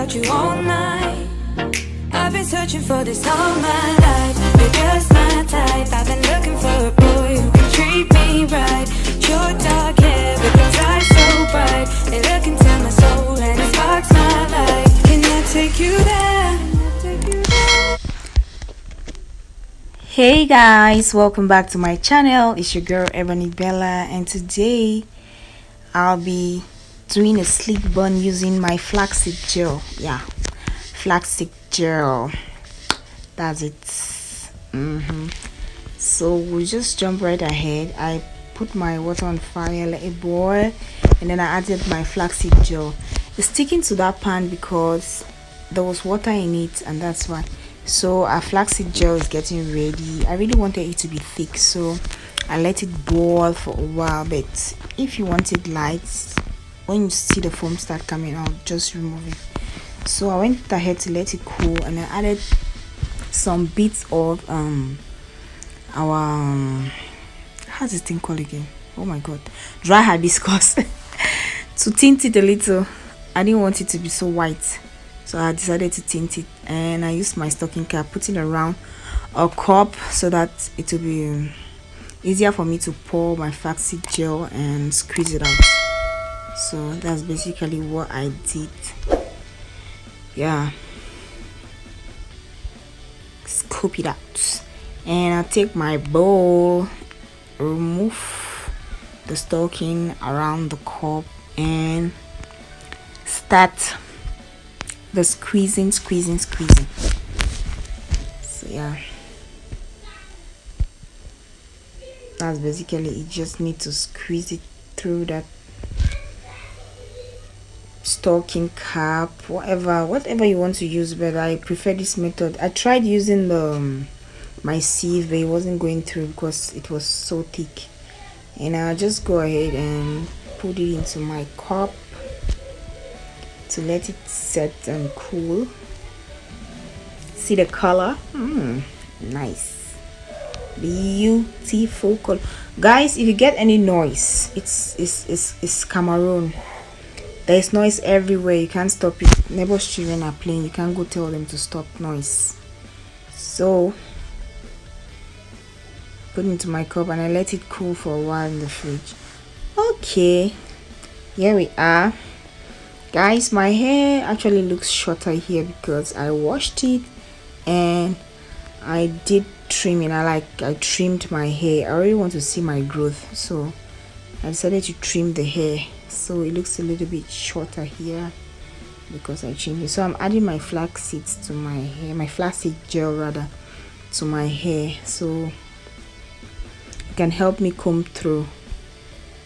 about you all night. I've been searching for this all my life. You're just my type. I've been looking for a boy who can treat me right. Your dark hair with those eyes so bright, they look into my soul and it sparks my life. Can I take you there? Hey guys, welcome back to my channel. It's your girl Ebony Bella, and today I'll be doing a sleek bun using my flaxseed gel. Yeah, flaxseed gel, that's it. So we'll just jump right ahead. I put my water on fire, let it boil, and then I added my flaxseed gel. It's sticking to that pan because there was water in it, and that's why. So our flaxseed gel is getting ready. I really wanted it to be thick, so I let it boil for a while. But if you want it light, when you see the foam start coming out, just remove it. So I went ahead to let it cool, and I added some bits of our how's this thing called again? Oh my god, dry hibiscus to tint it a little. I didn't want it to be so white, so I decided to tint it, and I used my stocking cap, putting around a cup so that it will be easier for me to pour my flaxseed gel and squeeze it out. So that's basically what I did. Yeah, scoop it out, and I take my bowl, remove the stocking around the cup, and start the squeezing. So yeah, that's basically it. Just need to squeeze it through that stocking cap, whatever you want to use, but I prefer this method. I tried using the my sieve, but it wasn't going through because it was so thick, and I'll just go ahead and put it into my cup to let it set and cool. See the color? Nice, beautiful color. Guys, if you get any noise, it's Cameroon. There's noise everywhere, you can't stop it. Neighbors' children are playing, you can't go tell them to stop noise. So put it into my cup, and I let it cool for a while in the fridge. Okay, here we are. Guys, my hair actually looks shorter here because I washed it and I did trimming. I trimmed my hair. I really want to see my growth, so I decided to trim the hair, so it looks a little bit shorter here because I trimmed it. So I'm adding my flax seeds to my hair, my flaxseed gel rather, to my hair, so it can help me comb through,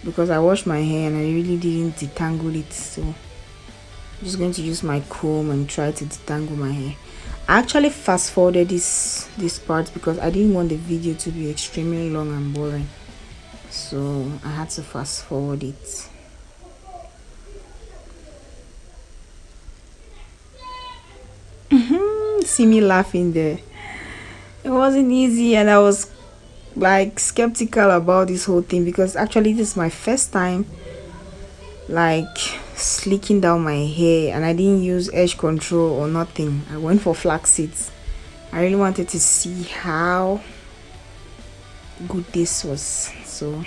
because I washed my hair and I really didn't detangle it. So I'm just going to use my comb and try to detangle my hair. I actually fast forwarded this part because I didn't want the video to be extremely long and boring, so I had to fast forward it. See me laughing there. It wasn't easy, and I was like skeptical about this whole thing because actually this is my first time like slicking down my hair, and I didn't use edge control or nothing. I went for flax seeds. I really wanted to see how good this was, so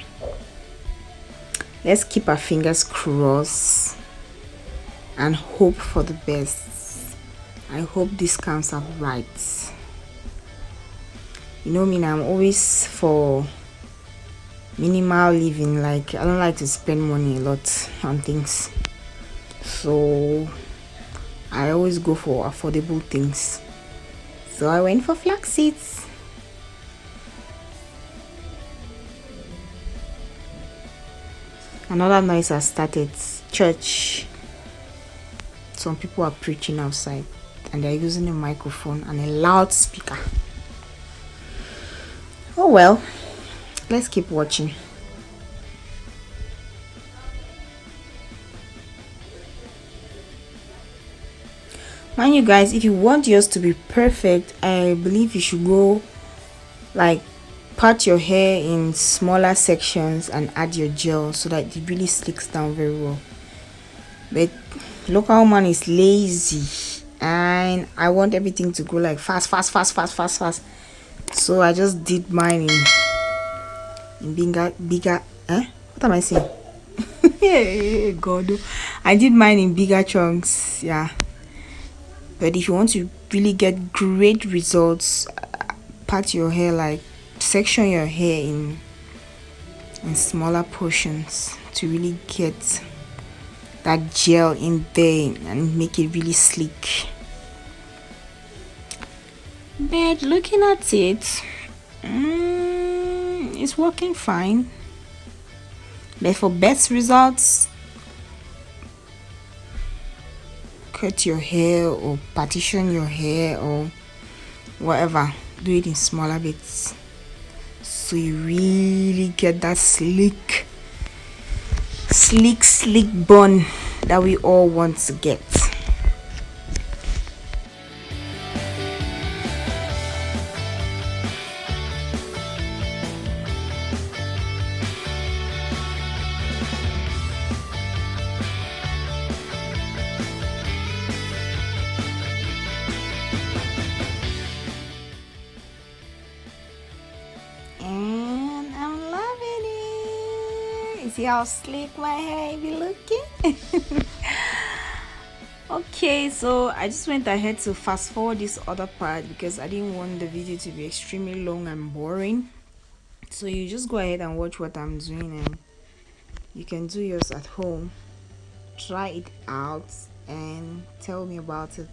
let's keep our fingers crossed and hope for the best. I hope this comes out right. You know me, I'm always for minimal living. Like, I don't like to spend money a lot on things, so I always go for affordable things. So I went for flax seeds. Another noise has started. Church. Some people are preaching outside, and they're using a microphone and a loudspeaker. Oh well, let's keep watching. Mind you guys, if you want yours to be perfect, I believe you should go like part your hair in smaller sections and add your gel so that it really slicks down very well. But local man is lazy. and I want everything to go like fast, so I just did mine in bigger what am I saying? Hey, God, I did mine in bigger chunks. Yeah, but if you want to really get great results, part your hair, like section your hair in smaller portions to really get that gel in there and make it really sleek. But looking at it, it's working fine. But for best results, cut your hair or partition your hair or whatever. Do it in smaller bits so you really get that sleek bun that we all want to get. And I'm loving it. See how sleek my hair be looking? Okay, so I just went ahead to fast forward this other part because I didn't want the video to be extremely long and boring. So you just go ahead and watch what I'm doing, and you can do yours at home. Try it out and tell me about it.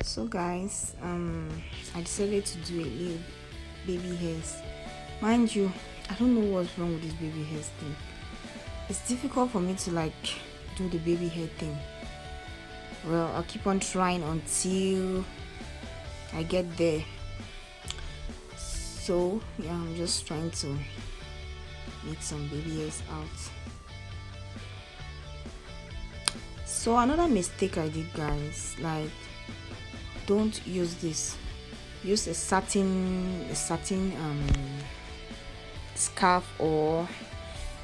So guys, I decided to do a little baby hairs. Mind you, I don't know what's wrong with this baby hairs thing. It's difficult for me to like do the baby hair thing. Well, I'll keep on trying until I get there. So yeah, I'm just trying to make some baby hairs out. So another mistake I did, guys, like, don't use this. Use a satin scarf or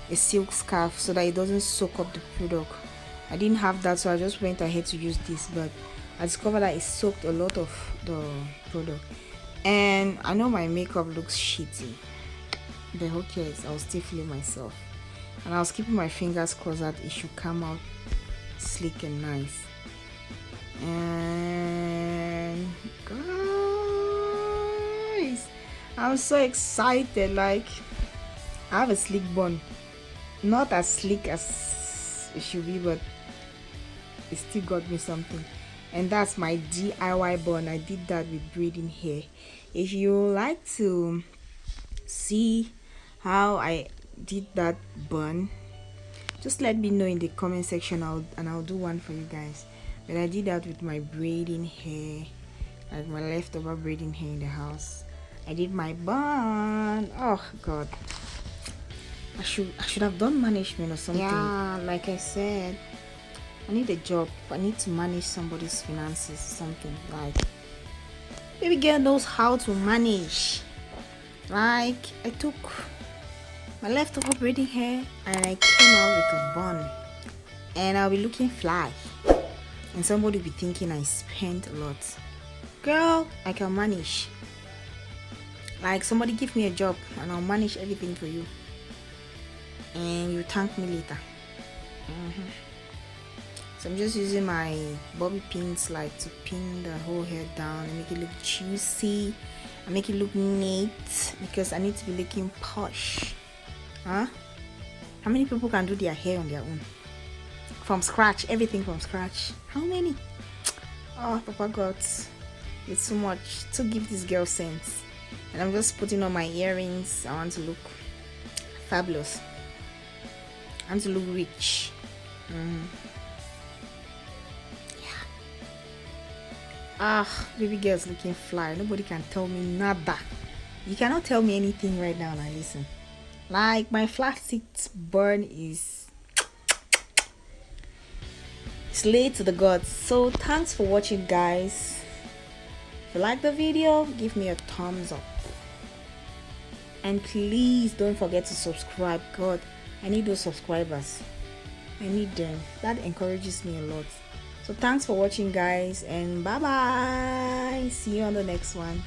a silk scarf so that it doesn't soak up the product. I didn't have that, so I just went ahead to use this, but I discovered that it soaked a lot of the product, and I know my makeup looks shitty, but who cares? I was still feeling myself, and I was keeping my fingers crossed that it should come out sleek and nice. And guys, I'm so excited. Like, I have a sleek bun, not as sleek as it should be, but it still got me something. And that's my DIY bun. I did that with braiding hair. If you like to see how I did that bun, just let me know in the comment section, I'll do one for you guys. But I did that with my braiding hair, like my leftover braiding hair in the house. I did my bun. Oh God, I should have done management or something. Yeah, like I said, I need a job. I need to manage somebody's finances, something like. Baby girl knows how to manage. Like, I took my leftover braiding hair and I came out with a bun, and I'll be looking fly, and somebody will be thinking I spent a lot. Girl, I can manage. Like, somebody give me a job and I'll manage everything for you, and you thank me later. So I'm just using my bobby pins like to pin the whole hair down and make it look juicy and make it look neat, because I need to be looking posh. Huh? How many people can do their hair on their own? From scratch, everything from scratch. How many? Oh, Papa God, it's too much to give this girl sense. And I'm just putting on my earrings. I want to look fabulous. I want to look rich. Baby girl's looking fly. Nobody can tell me nada. You cannot tell me anything right now. Now listen. Like, my flaxseed burn is laid to the gods. So thanks for watching, guys. If you like the video, give me a thumbs up. And please don't forget to subscribe. God, I need those subscribers. I need them. That encourages me a lot. So thanks for watching, guys, and bye bye. See you on the next one.